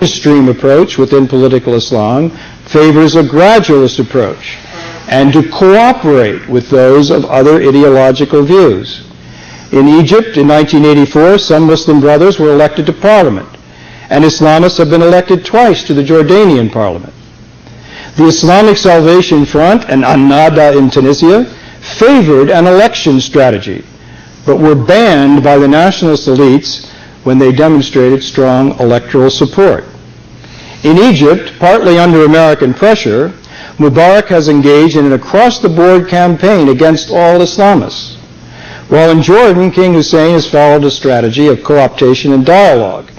mainstream approach within political Islam favors a gradualist approach and to cooperate with those of other ideological views. In Egypt, in 1984, some Muslim brothers were elected to parliament, and Islamists have been elected twice to the Jordanian parliament. The Islamic Salvation Front and An-Nahda in Tunisia favored an election strategy, but were banned by the nationalist elites when they demonstrated strong electoral support. In Egypt, partly under American pressure, Mubarak has engaged in an across-the-board campaign against all Islamists. While in Jordan, King Hussein has followed a strategy of co-optation and dialogue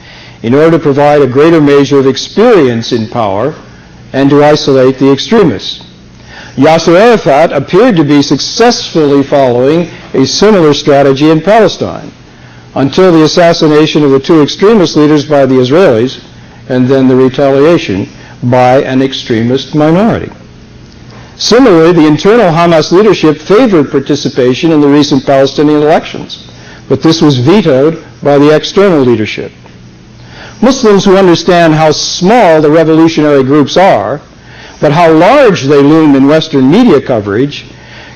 in order to provide a greater measure of experience in power and to isolate the extremists. Yasser Arafat appeared to be successfully following a similar strategy in Palestine until the assassination of the two extremist leaders by the Israelis and then the retaliation by an extremist minority. Similarly, the internal Hamas leadership favored participation in the recent Palestinian elections, but this was vetoed by the external leadership. Muslims who understand how small the revolutionary groups are, but how large they loom in Western media coverage,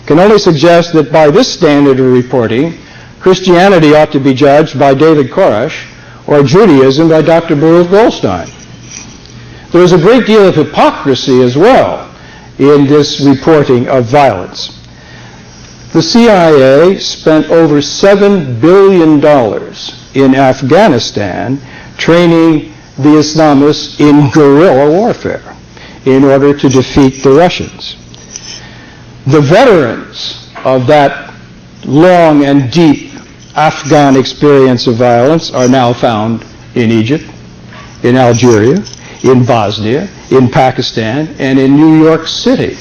can only suggest that by this standard of reporting, Christianity ought to be judged by David Koresh or Judaism by Dr. Baruch Goldstein. There is a great deal of hypocrisy as well in this reporting of violence. The CIA spent over $7 billion in Afghanistan training the Islamists in guerrilla warfare in order to defeat the Russians. The veterans of that long and deep Afghan experience of violence are now found in Egypt, in Algeria, in Bosnia, in Pakistan, and in New York City,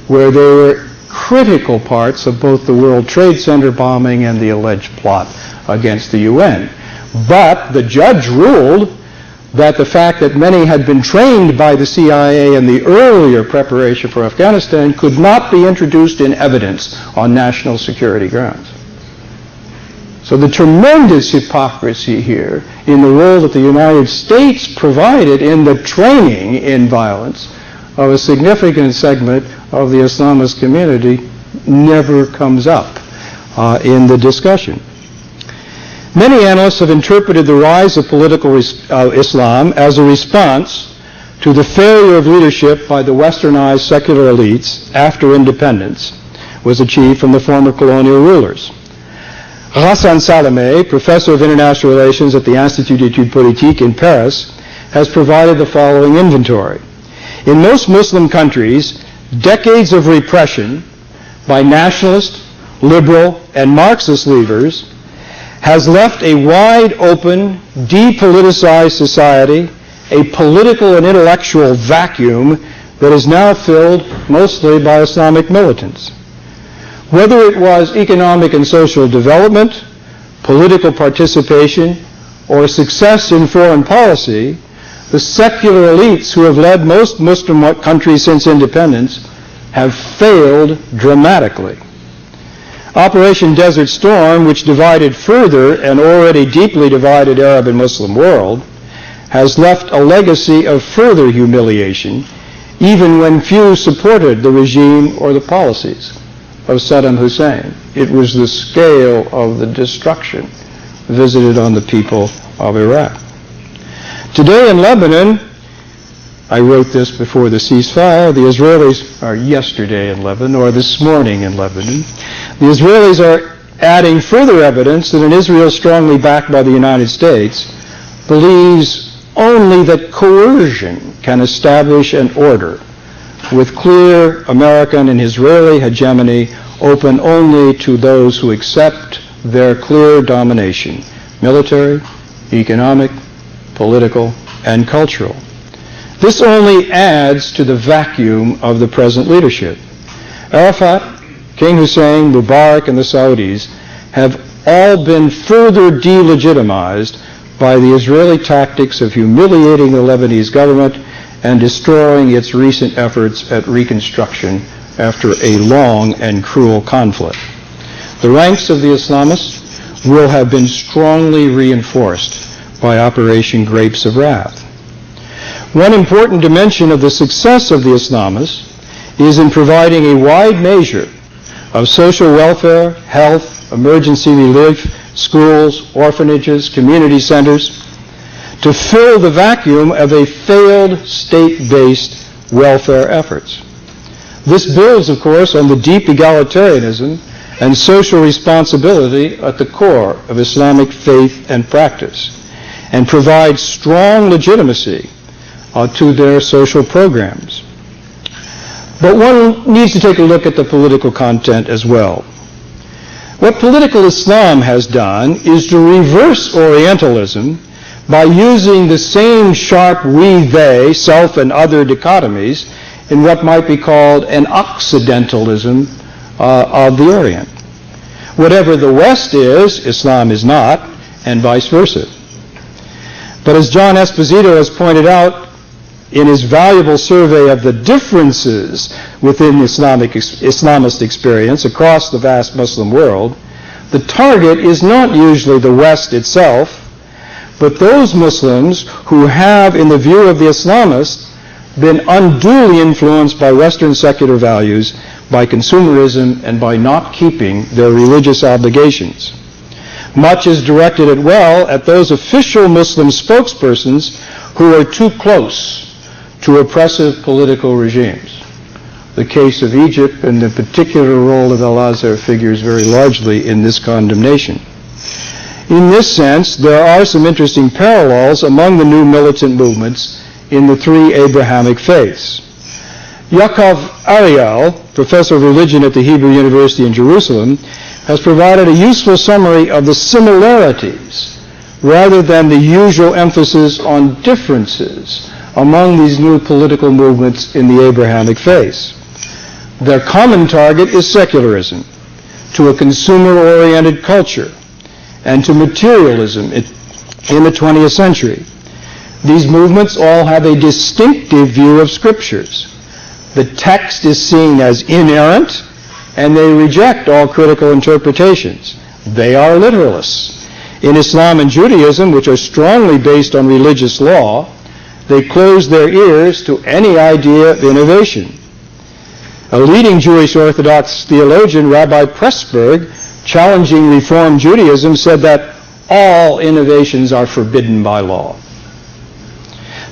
where they were critical parts of both the World Trade Center bombing and the alleged plot against the UN. But the judge ruled that the fact that many had been trained by the CIA in the earlier preparation for Afghanistan could not be introduced in evidence on national security grounds. So the tremendous hypocrisy here in the role that the United States provided in the training in violence of a significant segment of the Islamist community never comes up in the discussion. Many analysts have interpreted the rise of political Islam as a response to the failure of leadership by the westernized secular elites after independence was achieved from the former colonial rulers. Ghassan Salameh, professor of international relations at the Institut d'études politiques in Paris, has provided the following inventory. In most Muslim countries, decades of repression by nationalist, liberal, and Marxist leaders has left a wide open, depoliticized society, a political and intellectual vacuum that is now filled mostly by Islamic militants. Whether it was economic and social development, political participation, or success in foreign policy, the secular elites who have led most Muslim countries since independence have failed dramatically. Operation Desert Storm, which divided further an already deeply divided Arab and Muslim world, has left a legacy of further humiliation, even when few supported the regime or the policies of Saddam Hussein. It was the scale of the destruction visited on the people of Iraq. Today in Lebanon, I wrote this before the ceasefire, the Israelis, or yesterday in Lebanon, or this morning in Lebanon, the Israelis are adding further evidence that an Israel strongly backed by the United States believes only that coercion can establish an order with clear American and Israeli hegemony open only to those who accept their clear domination, military, economic, political, and cultural. This only adds to the vacuum of the present leadership. Arafat, King Hussein, Mubarak, and the Saudis have all been further delegitimized by the Israeli tactics of humiliating the Lebanese government and destroying its recent efforts at reconstruction after a long and cruel conflict. The ranks of the Islamists will have been strongly reinforced by Operation Grapes of Wrath. One important dimension of the success of the Islamists is in providing a wide measure of social welfare, health, emergency relief, schools, orphanages, community centers, to fill the vacuum of a failed state-based welfare efforts. This builds, of course, on the deep egalitarianism and social responsibility at the core of Islamic faith and practice, and provides strong legitimacy to their social programs. But one needs to take a look at the political content as well. What political Islam has done is to reverse Orientalism by using the same sharp we-they, self and other dichotomies in what might be called an Occidentalism of the Orient. Whatever the West is, Islam is not, and vice versa. But as John Esposito has pointed out in his valuable survey of the differences within Islamist experience across the vast Muslim world, the target is not usually the West itself, but those Muslims who have, in the view of the Islamists, been unduly influenced by Western secular values, by consumerism, and by not keeping their religious obligations. Much is directed at those official Muslim spokespersons who are too close to oppressive political regimes. The case of Egypt and the particular role of Al-Azhar figures very largely in this condemnation. In this sense, there are some interesting parallels among the new militant movements in the three Abrahamic faiths. Yaakov Ariel, professor of religion at the Hebrew University in Jerusalem, has provided a useful summary of the similarities rather than the usual emphasis on differences among these new political movements in the Abrahamic faiths. Their common target is secularism, to a consumer-oriented culture, and to materialism in the 20th century. These movements all have a distinctive view of scriptures. The text is seen as inerrant, and they reject all critical interpretations. They are literalists. In Islam and Judaism, which are strongly based on religious law, they close their ears to any idea of innovation. A leading Jewish Orthodox theologian, Rabbi Pressburg, challenging Reform Judaism, said that all innovations are forbidden by law.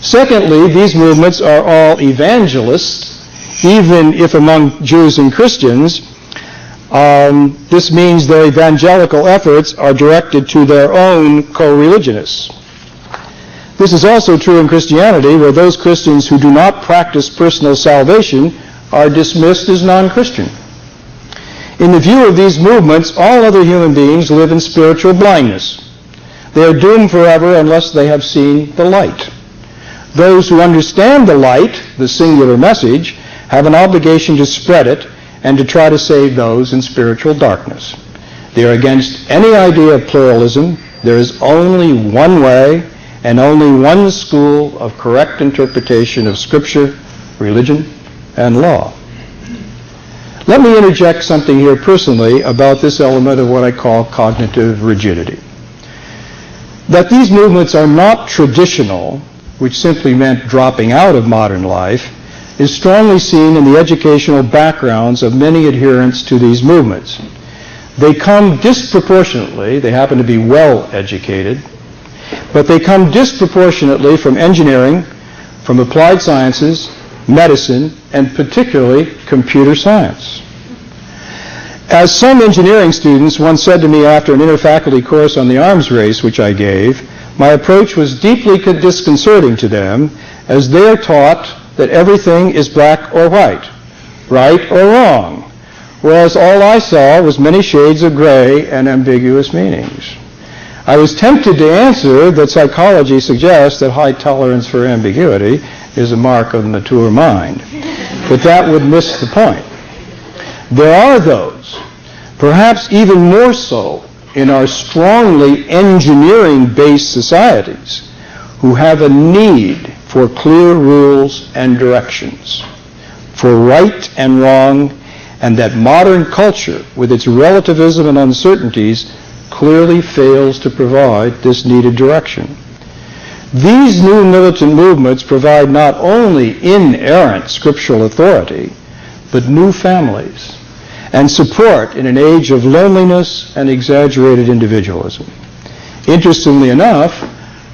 Secondly, these movements are all evangelists, even if among Jews and Christians, this means their evangelical efforts are directed to their own co-religionists. This is also true in Christianity, where those Christians who do not practice personal salvation are dismissed as non-Christian. In the view of these movements, all other human beings live in spiritual blindness. They are doomed forever unless they have seen the light. Those who understand the light, the singular message, have an obligation to spread it and to try to save those in spiritual darkness. They are against any idea of pluralism. There is only one way and only one school of correct interpretation of Scripture, religion, and law. Let me interject something here personally about this element of what I call cognitive rigidity. That these movements are not traditional, which simply meant dropping out of modern life, is strongly seen in the educational backgrounds of many adherents to these movements. They come disproportionately, they happen to be well educated, but they come disproportionately from engineering, from applied sciences, medicine, and particularly computer science. As some engineering students once said to me after an interfaculty course on the arms race which I gave, my approach was deeply disconcerting to them, as they are taught that everything is black or white, right or wrong, whereas all I saw was many shades of gray and ambiguous meanings. I was tempted to answer that psychology suggests that high tolerance for ambiguity is a mark of the mature mind, but that would miss the point. There are those, perhaps even more so in our strongly engineering-based societies, who have a need for clear rules and directions, for right and wrong, and that modern culture, with its relativism and uncertainties, clearly fails to provide this needed direction. These new militant movements provide not only inerrant scriptural authority, but new families and support in an age of loneliness and exaggerated individualism. Interestingly enough,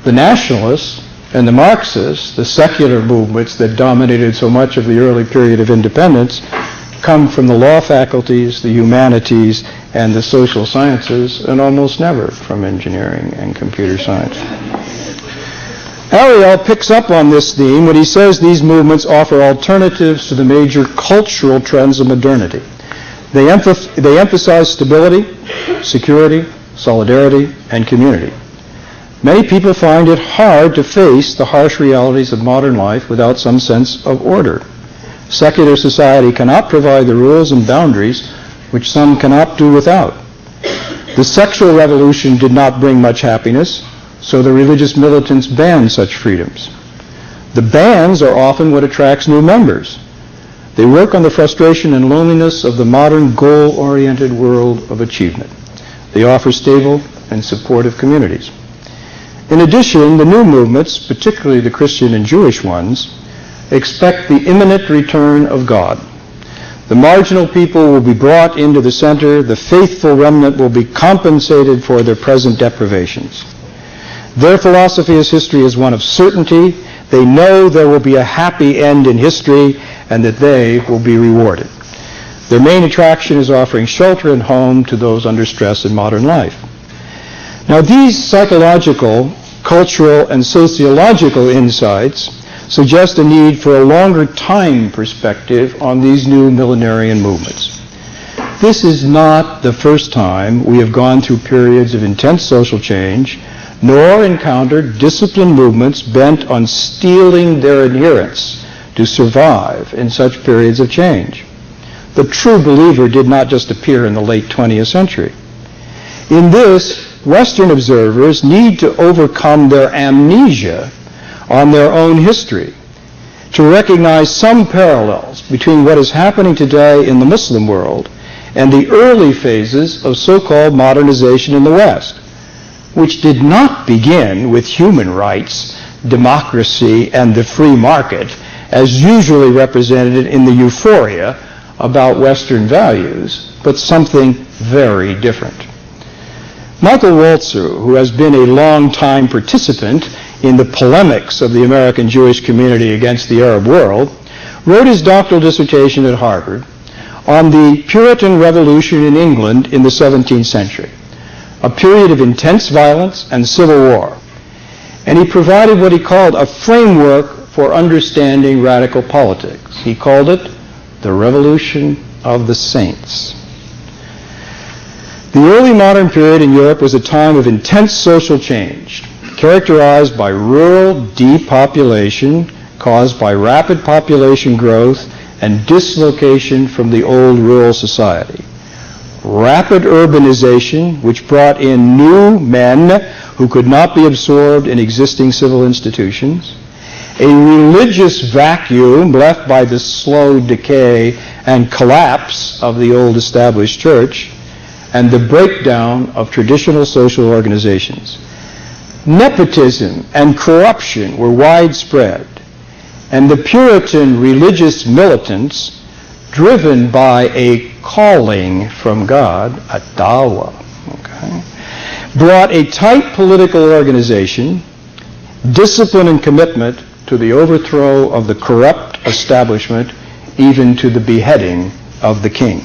the nationalists and the Marxists, the secular movements that dominated so much of the early period of independence, come from the law faculties, the humanities, and the social sciences, and almost never from engineering and computer science. Ariel picks up on this theme when he says these movements offer alternatives to the major cultural trends of modernity. They emphasize stability, security, solidarity, and community. Many people find it hard to face the harsh realities of modern life without some sense of order. Secular society cannot provide the rules and boundaries which some cannot do without. The sexual revolution did not bring much happiness, so the religious militants banned such freedoms. The bans are often what attracts new members. They work on the frustration and loneliness of the modern goal-oriented world of achievement. They offer stable and supportive communities. In addition, the new movements, particularly the Christian and Jewish ones, expect the imminent return of God. The marginal people will be brought into the center. The faithful remnant will be compensated for their present deprivations. Their philosophy of history is one of certainty. They know there will be a happy end in history and that they will be rewarded. Their main attraction is offering shelter and home to those under stress in modern life. Now, these psychological, cultural, and sociological insights suggest a need for a longer time perspective on these new millenarian movements. This is not the first time we have gone through periods of intense social change, nor encountered disciplined movements bent on steeling their adherents to survive in such periods of change. The true believer did not just appear in the late 20th century. In this, Western observers need to overcome their amnesia on their own history to recognize some parallels between what is happening today in the Muslim world and the early phases of so-called modernization in the West, which did not begin with human rights, democracy, and the free market as usually represented in the euphoria about Western values, but something very different. Michael Walzer, who has been a long-time participant in the polemics of the American Jewish community against the Arab world, wrote his doctoral dissertation at Harvard on the Puritan Revolution in England in the 17th century, a period of intense violence and civil war. And he provided what he called a framework for understanding radical politics. He called it the Revolution of the Saints. The early modern period in Europe was a time of intense social change, characterized by rural depopulation caused by rapid population growth and dislocation from the old rural society. Rapid urbanization, which brought in new men who could not be absorbed in existing civil institutions. A religious vacuum left by the slow decay and collapse of the old established church, and the breakdown of traditional social organizations. Nepotism and corruption were widespread, and the Puritan religious militants, driven by a calling from God, a dawah, brought a tight political organization, discipline and commitment to the overthrow of the corrupt establishment, even to the beheading of the king.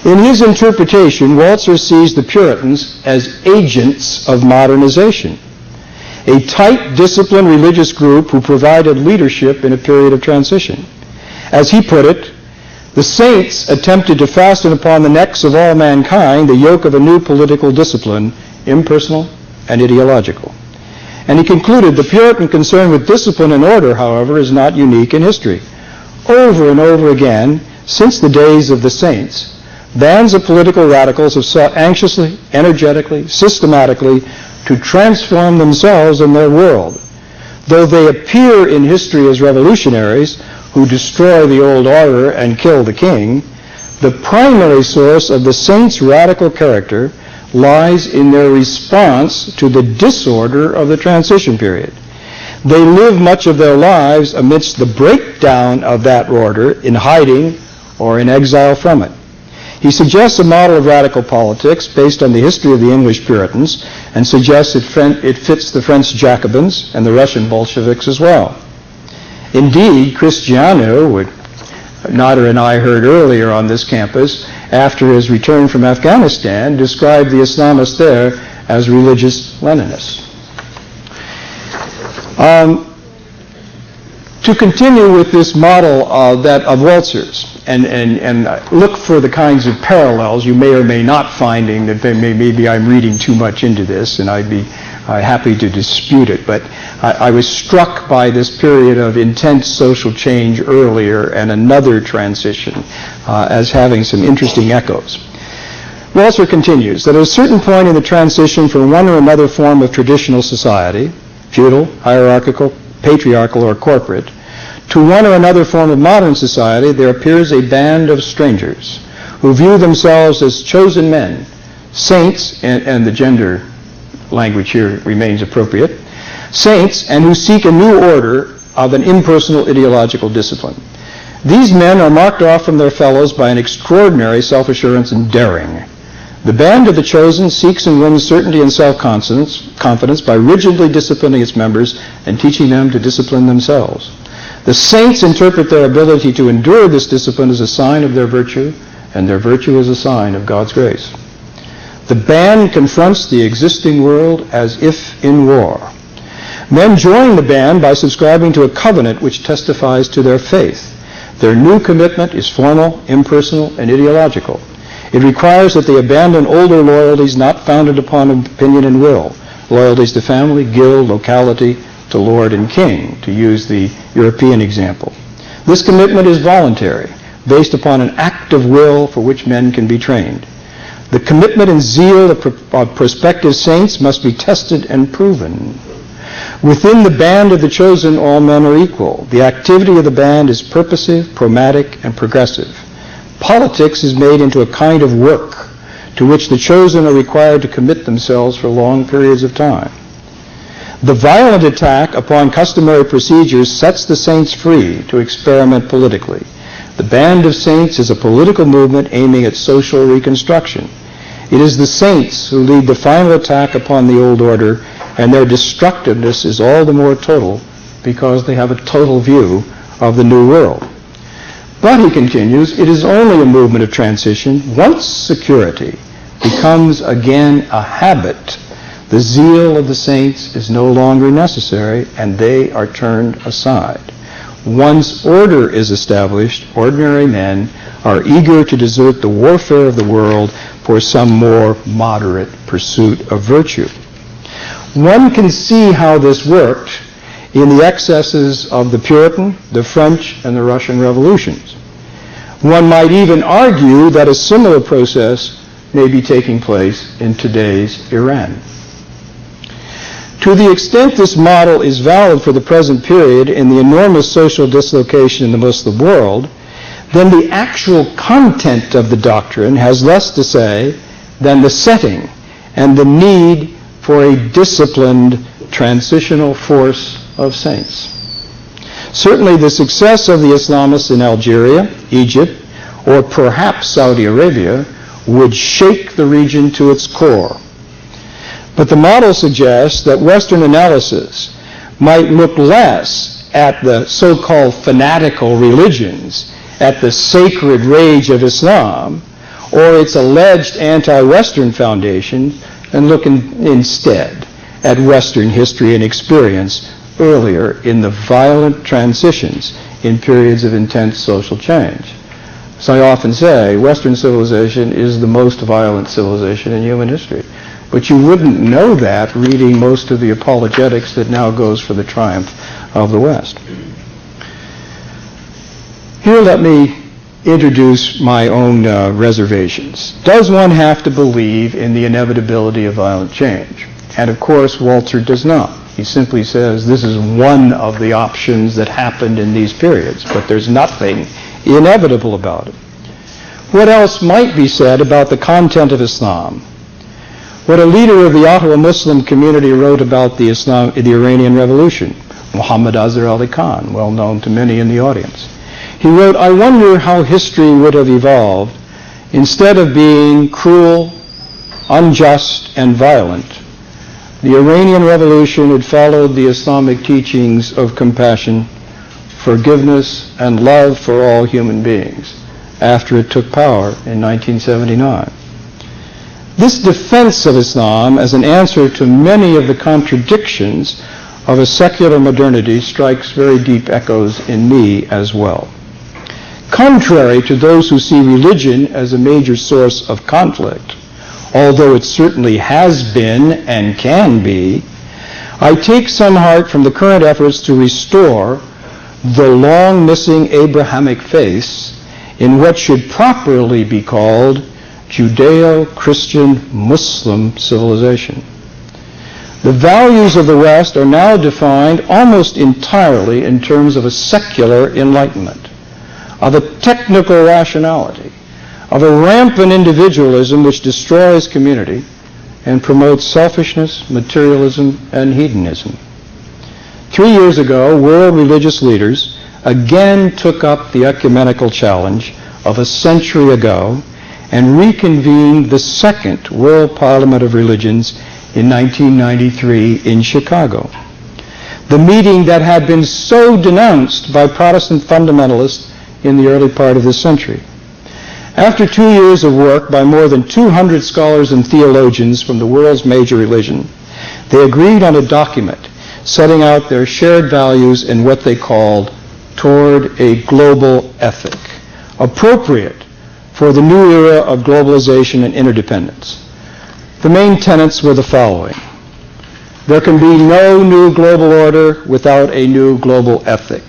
In his interpretation, Walzer sees the Puritans as agents of modernization, a tight, disciplined religious group who provided leadership in a period of transition. As he put it, the saints attempted to fasten upon the necks of all mankind the yoke of a new political discipline, impersonal and ideological. And he concluded the Puritan concern with discipline and order, however, is not unique in history. Over and over again, since the days of the saints, bands of political radicals have sought anxiously, energetically, systematically to transform themselves and their world. Though they appear in history as revolutionaries who destroy the old order and kill the king, the primary source of the saints' radical character lies in their response to the disorder of the transition period. They live much of their lives amidst the breakdown of that order, in hiding or in exile from it. He suggests a model of radical politics based on the history of the English Puritans, and suggests it fits the French Jacobins and the Russian Bolsheviks as well. Indeed, Cristiano, what Nader and I heard earlier on this campus, after his return from Afghanistan, described the Islamists there as religious Leninists. To continue with this model of Waltzer's, and look for the kinds of parallels you may or may not finding that maybe I'm reading too much into this, and I'd be happy to dispute it, but I was struck by this period of intense social change earlier and another transition as having some interesting echoes. Walzer continues that at a certain point in the transition from one or another form of traditional society, feudal, hierarchical, patriarchal, or corporate, to one or another form of modern society, there appears a band of strangers who view themselves as chosen men, saints, and the gender language here remains appropriate, saints, and who seek a new order of an impersonal ideological discipline. These men are marked off from their fellows by an extraordinary self-assurance and daring. The band of the chosen seeks and wins certainty and self-confidence by rigidly disciplining its members and teaching them to discipline themselves. The saints interpret their ability to endure this discipline as a sign of their virtue, and their virtue as a sign of God's grace. The band confronts the existing world as if in war. Men join the band by subscribing to a covenant which testifies to their faith. Their new commitment is formal, impersonal, and ideological. It requires that they abandon older loyalties not founded upon opinion and will, loyalties to family, guild, locality, to lord and king, to use the European example. This commitment is voluntary, based upon an act of will for which men can be trained. The commitment and zeal of prospective saints must be tested and proven. Within the band of the chosen, all men are equal. The activity of the band is purposive, pragmatic, and progressive. Politics is made into a kind of work to which the chosen are required to commit themselves for long periods of time. The violent attack upon customary procedures sets the saints free to experiment politically. The band of saints is a political movement aiming at social reconstruction. It is the saints who lead the final attack upon the old order, and their destructiveness is all the more total because they have a total view of the new world. But, he continues, it is only a movement of transition. Once security becomes again a habit, the zeal of the saints is no longer necessary, and they are turned aside. Once order is established, ordinary men are eager to desert the warfare of the world for some more moderate pursuit of virtue. One can see how this worked in the excesses of the Puritan, the French, and the Russian revolutions. One might even argue that a similar process may be taking place in today's Iran. To the extent this model is valid for the present period in the enormous social dislocation in the Muslim world, then the actual content of the doctrine has less to say than the setting and the need for a disciplined transitional force of saints. Certainly the success of the Islamists in Algeria, Egypt, or perhaps Saudi Arabia would shake the region to its core. But the model suggests that Western analysis might look less at the so-called fanatical religions, at the sacred rage of Islam, or its alleged anti-Western foundation, and look instead at Western history and experience earlier in the violent transitions in periods of intense social change. As I often say, Western civilization is the most violent civilization in human history. But you wouldn't know that reading most of the apologetics that now goes for the triumph of the West. Here let me introduce my own reservations. Does one have to believe in the inevitability of violent change? And of course, Walzer does not. He simply says this is one of the options that happened in these periods, but there's nothing inevitable about it. What else might be said about the content of Islam? what a leader of the Ottawa Muslim community wrote about the Iranian Revolution, Muhammad Azhar Ali Khan, well known to many in the audience. He wrote, "I wonder how history would have evolved instead of being cruel, unjust, and violent. The Iranian Revolution had followed the Islamic teachings of compassion, forgiveness, and love for all human beings after it took power in 1979. This defense of Islam as an answer to many of the contradictions of a secular modernity strikes very deep echoes in me as well. Contrary to those who see religion as a major source of conflict, although it certainly has been and can be, I take some heart from the current efforts to restore the long-missing Abrahamic faith in what should properly be called Judeo-Christian Muslim civilization. The values of the West are now defined almost entirely in terms of a secular enlightenment, of a technical rationality, of a rampant individualism which destroys community and promotes selfishness, materialism, and hedonism. 3 years ago, world religious leaders again took up the ecumenical challenge of a century ago and reconvened the Second World Parliament of Religions in 1993 in Chicago. The meeting that had been so denounced by Protestant fundamentalists in the early part of this century. After 2 years of work by more than 200 scholars and theologians from the world's major religion, they agreed on a document setting out their shared values in what they called Toward a Global Ethic, appropriate for the new era of globalization and interdependence. The main tenets were the following. There can be no new global order without a new global ethic.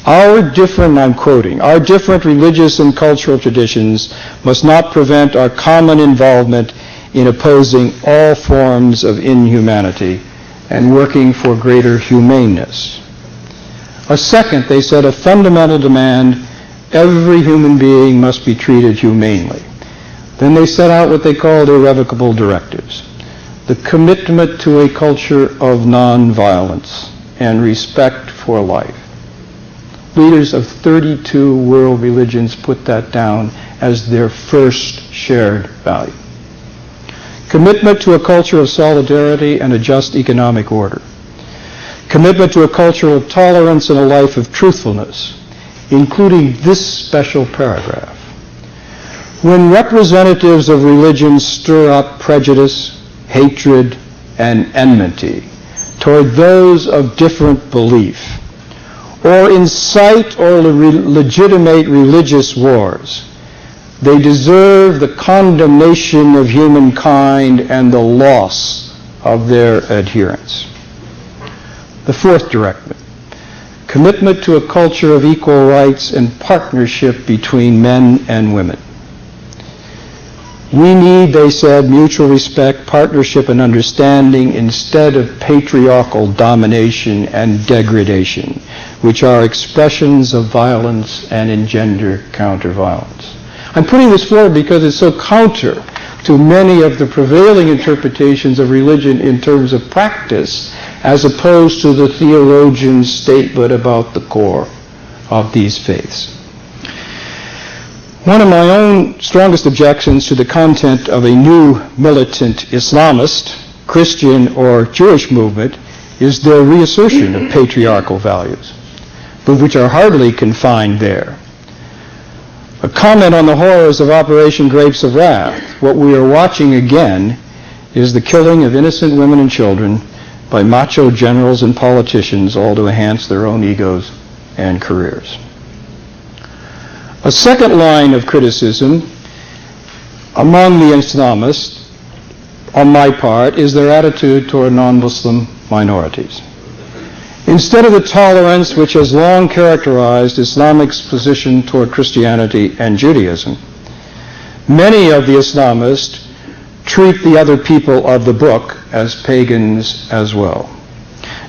I'm quoting, our different religious and cultural traditions must not prevent our common involvement in opposing all forms of inhumanity and working for greater humaneness. A second, they said, a fundamental demand, every human being must be treated humanely. Then they set out what they called irrevocable directives. The commitment to a culture of nonviolence and respect for life. Leaders of 32 world religions put that down as their first shared value. Commitment to a culture of solidarity and a just economic order. Commitment to a culture of tolerance and a life of truthfulness, including this special paragraph. When representatives of religion stir up prejudice, hatred, and enmity toward those of different belief, or incite or legitimate religious wars, they deserve the condemnation of humankind and the loss of their adherents. The fourth directive, commitment to a culture of equal rights and partnership between men and women. We need, they said, mutual respect, partnership, and understanding instead of patriarchal domination and degradation, which are expressions of violence and engender counter-violence. I'm putting this forward because it's so counter to many of the prevailing interpretations of religion in terms of practice, as opposed to the theologian's statement about the core of these faiths. One of my own strongest objections to the content of a new militant Islamist, Christian, or Jewish movement is their reassertion of patriarchal values, but which are hardly confined there. A comment on the horrors of Operation Grapes of Wrath. What we are watching again is the killing of innocent women and children by macho generals and politicians, all to enhance their own egos and careers. A second line of criticism among the Islamists, on my part, is their attitude toward non-Muslim minorities. Instead of the tolerance which has long characterized Islamic's position toward Christianity and Judaism, many of the Islamists treat the other people of the book as pagans as well,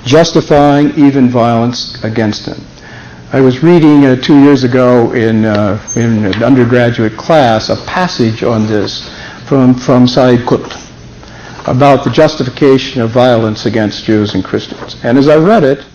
justifying even violence against them. I was reading 2 years ago in an undergraduate class a passage on this from Sayyid Qutb. about the justification of violence against Jews and Christians. And as I read it,